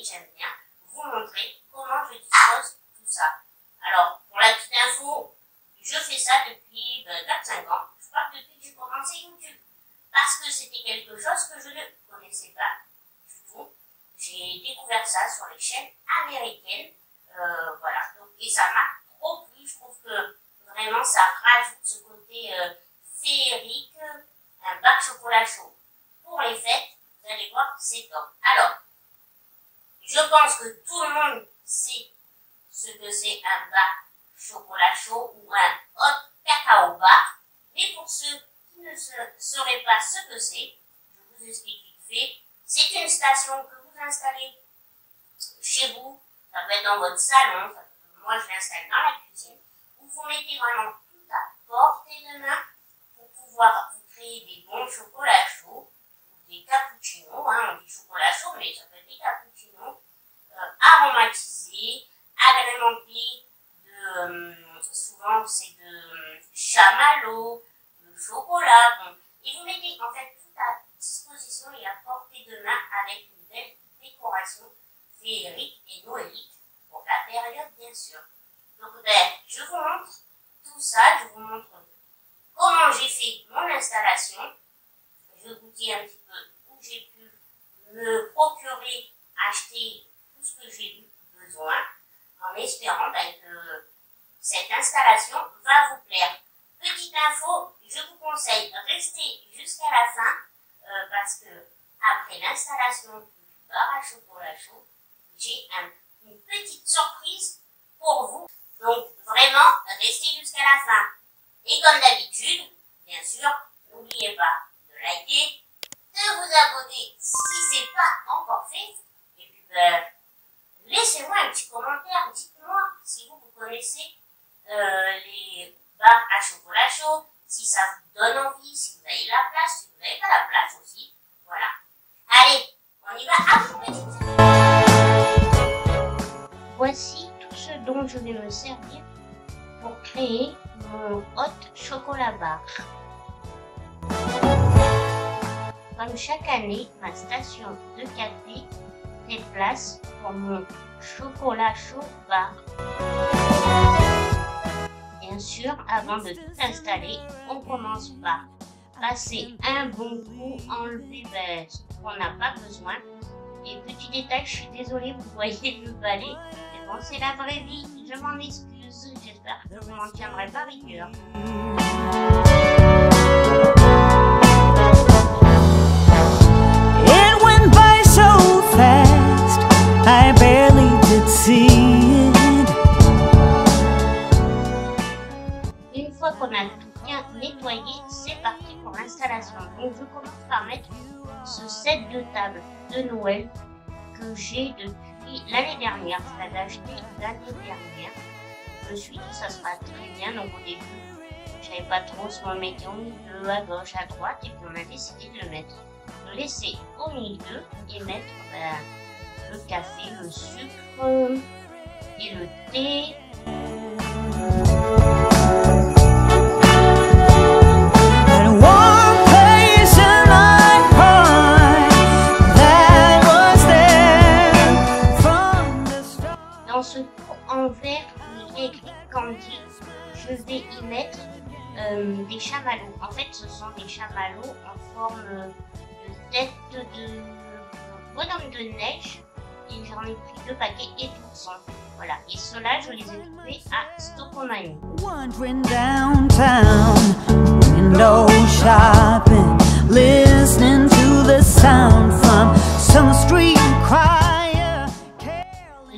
j'aime bien vous montrer comment je dispose tout ça. Alors, pour la petite info, je fais ça depuis 4-5 ans. Je crois que depuis que j'ai commencé YouTube. Parce que c'était quelque chose que je ne connaissais pas du tout. J'ai découvert ça sur les chaînes américaines. Voilà. Donc, et ça m'a trop plu. Je trouve que vraiment ça rajoute ce côté féerique. Un bac chocolat chaud. Pour les fêtes, vous allez voir, c'est top. Alors, je pense que tout le monde sait ce que c'est un bac chocolat chaud ou un hot cacao bar. Mais pour ceux qui ne sauraient pas ce que c'est, je vous explique vite fait. C'est une station que vous installez chez vous. Ça peut être dans votre salon. Moi, je l'installe dans la cuisine. Où vous mettez vraiment tout à portée de main pour pouvoir vous créer des bons chocolats chauds. Des cappuccinos, hein, on dit chocolat chaud, mais ça peut être des cappuccinos aromatisés, agrémentés de, souvent c'est de chamallow, de chocolat, bon. Et vous mettez en fait tout à disposition et à portée de main avec une belle décoration féerique et noëlique pour la période bien sûr. Donc je vous montre tout ça, je vous montre comment j'ai fait mon installation. Je vous dis un petit peu où j'ai pu me procurer, acheter tout ce que j'ai eu besoin, en espérant que cette installation va vous plaire. Petite info, je vous conseille de rester jusqu'à la fin, parce que après l'installation du bar à chocolat chaud, j'ai une petite surprise pour vous. Donc vraiment, restez jusqu'à la fin. Et comme d'habitude, bien sûr, n'oubliez pas de liker, de vous abonner si ce n'est pas encore fait. Et puis, laissez-moi un petit commentaire. Dites-moi si vous connaissez les bars à chocolat chaud, si ça vous donne envie, si vous avez la place, si vous n'avez pas la place aussi. Voilà. Allez, on y va à vous, petite. Voici tout ce dont je vais me servir pour créer mon hot chocolat bar. Comme chaque année, ma station de café fait place pour mon chocolat chaud bar. Bien sûr, avant de tout installer, on commence par passer un bon coup, enlever ce qu'on n'a pas besoin. Et petit détail, je suis désolée, vous voyez le balai, mais bon, c'est la vraie vie, je m'en excuse, j'espère que vous m'en tiendrez pas rigueur. I barely did see it. Une fois qu'on a tout bien nettoyé, c'est parti pour l'installation. Donc je commence par mettre ce set de table de Noël que j'ai depuis l'année dernière. Je l'avais acheté l'année dernière. Je me suis dit ça sera très bien. Donc au début, je savais pas trop si on le mettait au milieu, à gauche, à droite, et puis on a décidé de le mettre, de laisser au milieu et mettre le café, le sucre et le thé. Dans ce pot en verre, il est écrit Candy. Je vais y mettre des chamallows. En fait, ce sont des chamallows en forme de tête de bonhomme de neige. Et j'en ai pris 2 paquets et tout sont. Voilà. Et ceux-là, je les ai trouvés à Stocomanie. Wandering downtown, window shopping, listening to the sound from some street choir.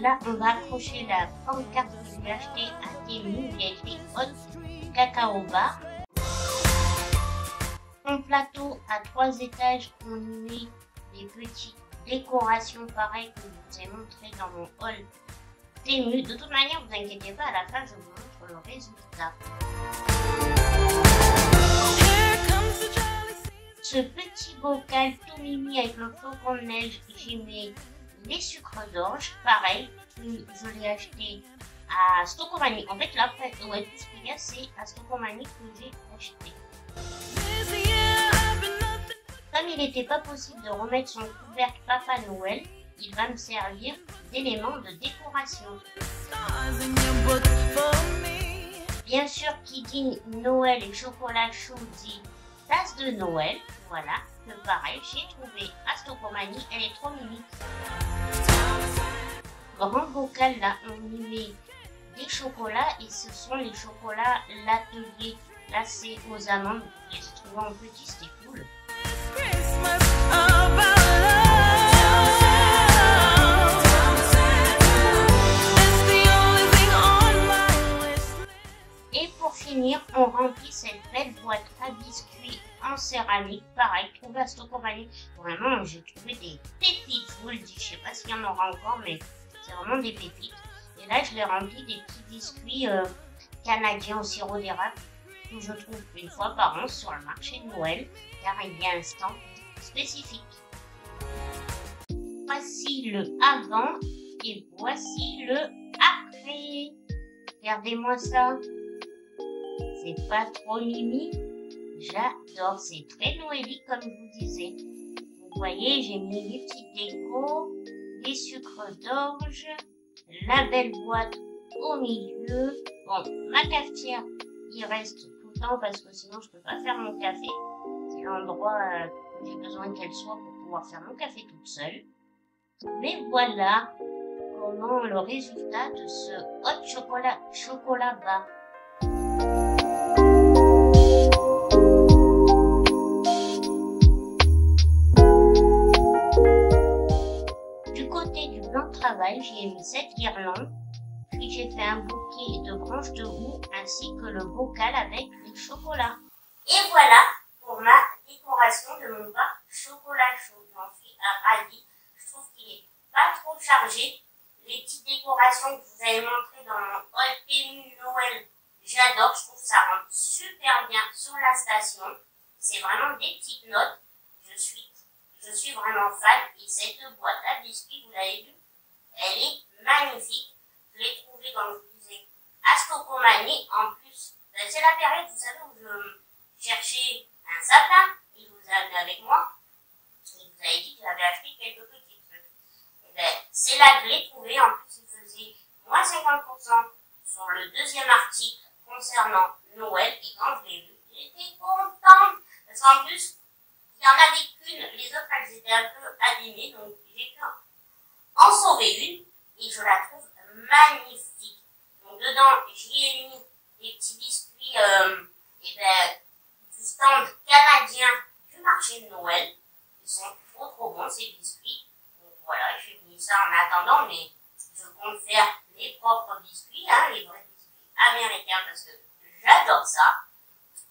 Là, on va accrocher la pancarte que je vais acheter à Temu. Il y a écrit Hot Cacao Bar. Mon plateau à 3 étages, on y met des petites décoration pareil que je vous ai montré dans mon haul Temu. De toute manière, vous inquiétez pas, à la fin je vous montre le résultat. Ce petit bocal tout mimi avec le flocon de neige, j'y mets les sucres d'orge, pareil, je l'ai acheté à Stocomanie. En fait, là, ouais, tout ce qu'il y a, c'est à Stocomanie que j'ai acheté. Comme il n'était pas possible de remettre son couvercle Papa Noël, il va me servir d'élément de décoration. Bien sûr, qui dit Noël et chocolat chaud dit tasse de Noël. Voilà, que pareil, j'ai trouvé à Stocomanie, elle est trop mimi. Grand bocal, là, on y met des chocolats et ce sont les chocolats l'atelier. Là, c'est aux amandes. Les trouver en petit, c'était cool. Et pour finir, on remplit cette belle boîte à biscuits en céramique. Pareil, trouvé à Stocomanie. Vraiment, j'ai trouvé des pépites, je vous le dis. Je sais pas s'il y en aura encore, mais c'est vraiment des pépites. Et là, je l'ai rempli des petits biscuits canadiens au sirop d'érable que je trouve une fois par an sur le marché de Noël, car il y a un stand spécifique. Voici le avant et voici le après. Regardez-moi ça. C'est pas trop mimi. J'adore. C'est très noëlique comme je vous disais. Vous voyez, j'ai mis les petites décos, les sucres d'orge, la belle boîte au milieu. Bon, ma cafetière, il reste tout le temps parce que sinon je peux pas faire mon café. C'est l'endroit que j'ai besoin qu'elle soit pour pouvoir faire mon café toute seule. Mais voilà comment le résultat de ce hot chocolat va. Du côté du blanc de travail, j'ai mis cette guirlande. Puis j'ai fait un bouquet de branches de houx ainsi que le bocal avec les chocolats. Et voilà pour ma décoration de mon bar chocolat chaud. J'en suis ravie. Je trouve qu'il est pas trop chargé. Les petites décorations que je vous avais montrées dans mon haul PMU Noël, j'adore. Je trouve que ça rentre super bien sur la station. C'est vraiment des petites notes. Je suis vraiment fan. Et cette boîte à biscuits, vous l'avez vu, elle est magnifique. Je l'ai trouvée, comme je vous disais, à Stocomanie. En plus, c'est la période, vous savez, où je cherchais un sapin. Il vous a amené avec moi. Et vous avez dit que j'avais acheté quelques petits trucs. Et ben, c'est là que je l'ai trouvé. En plus, il faisait moins 50% sur le deuxième article concernant Noël. Et quand je l'ai vu, j'étais contente. Parce qu'en plus, il n'y en avait qu'une. Les autres, elles étaient un peu abîmées. Donc, j'ai pu en sauver une. Et je la trouve magnifique. Donc, dedans, j'y ai mis des petits biscuits du stand canadien du marché de Noël. Ils sont trop bons, ces biscuits. Donc, voilà, j'ai mis ça en attendant, mais je compte faire mes propres biscuits, les vrais biscuits américains, parce que j'adore ça.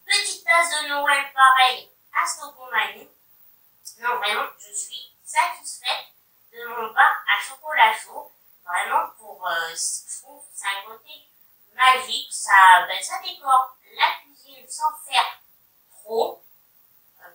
Petite tasse de Noël, pareil, à Stocomanie. Non, vraiment, je suis satisfaite de mon bar à chocolat chaud. Vraiment, je trouve que c'est un côté magique. Ça décore la cuisine sans faire trop.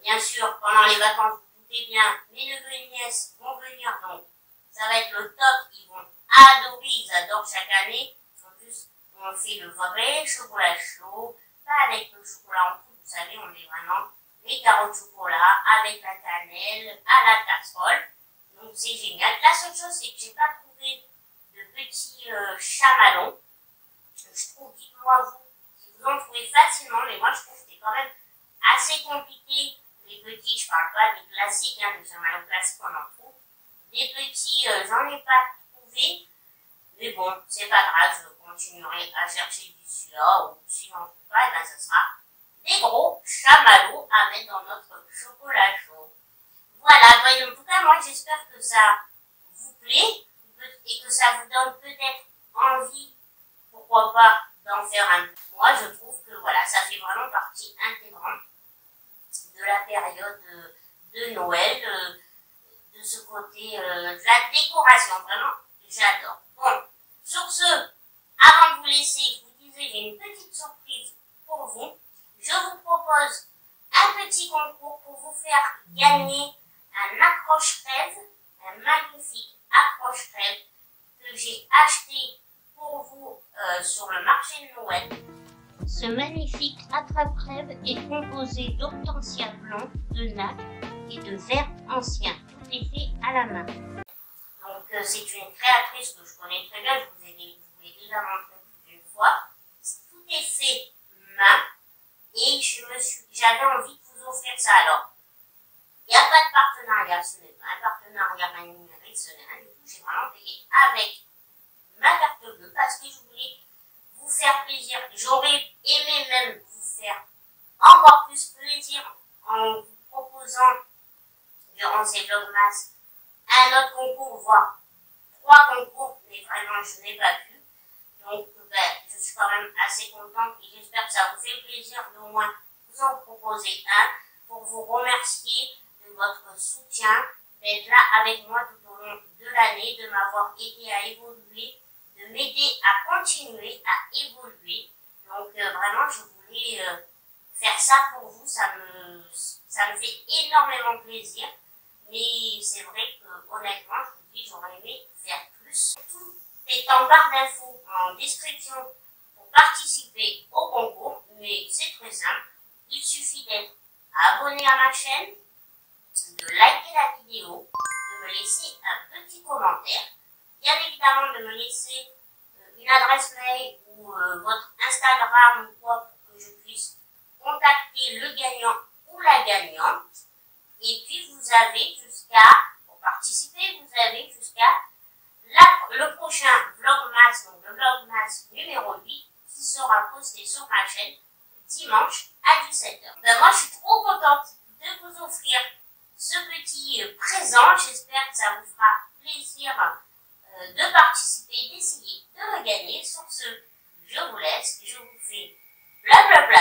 Bien sûr, pendant les vacances, vous doutez bien, mes neveux et nièces vont venir, donc ça va être le top. Ils vont adorer, ils adorent chaque année. En plus, on fait le vrai chocolat chaud, pas avec le chocolat en poudre. Vous savez, on met vraiment les carreaux de chocolat avec la cannelle à la casserole. Donc c'est génial. La seule chose, c'est que j'ai pas trouvé de petits chamallows. Je trouve, dites-moi vous, si vous en trouvez facilement, mais moi je trouve que c'était quand même assez compliqué. Les petits, je parle pas des classiques, des chamallows classiques, on en trouve. Des petits, j'en ai pas trouvé. Mais bon, c'est pas grave, je continuerai à chercher d'ici là, ou si j'en trouve pas, ben ce sera des gros chamallows à mettre dans notre chocolat chaud. Voilà, en tout cas, moi j'espère que ça vous plaît et que ça vous donne peut-être envie, pourquoi pas, d'en faire un. Moi je trouve que voilà, ça fait vraiment partie intégrante de la période de Noël, de ce côté de la décoration. Vraiment, j'adore. Bon, sur ce, avant de vous laisser, je vous disais, j'ai une petite surprise pour vous. Je vous propose un petit concours pour vous faire gagner un accroche-rêve, un magnifique accroche-rêve que j'ai acheté pour vous sur le marché de Noël. Ce magnifique attrape-rêve est composé d'hortensia blanc, de nacre et de verre ancien. Tout est fait à la main. Donc c'est une créatrice que je connais très bien, je vous l'ai déjà montré plus d'une fois. Tout est fait main et j'avais envie de vous offrir ça. Alors, il n'y a pas de partenariat, ce n'est pas un partenariat numérique, ce n'est rien du tout. J'ai vraiment payé avec ma carte bleue parce que je voulais vous faire plaisir. J'aurais aimé même vous faire encore plus plaisir en vous proposant durant ces vlogmas un autre concours, voire 3 concours, mais vraiment je n'ai pas pu. Donc je suis quand même assez contente et j'espère que ça vous fait plaisir d'au moins vous en proposer un pour vous remercier de votre soutien, d'être là avec moi tout au long de l'année, de m'avoir aidé à évoluer, de m'aider à continuer à évoluer. Donc vraiment je voulais faire ça pour vous, ça me fait énormément plaisir. Mais c'est vrai que honnêtement, je vous dis, j'aurais aimé faire plus. Tout est en barre d'infos, en description pour participer au concours. Mais c'est très simple. Il suffit d'être abonné à ma chaîne, de liker la vidéo, de me laisser un petit commentaire. Bien évidemment, de me laisser une adresse mail ou votre Instagram ou quoi pour que je puisse contacter le gagnant ou la gagnante. Et puis vous avez pour participer, vous avez jusqu'à le prochain vlogmas, donc le vlogmas numéro 8, qui sera posté sur ma chaîne dimanche à 17 h. Moi je suis trop contente de vous offrir ce petit présent. J'espère que ça vous fera plaisir de participer, d'essayer de le gagner. Sur ce, je vous laisse, je vous fais blablabla.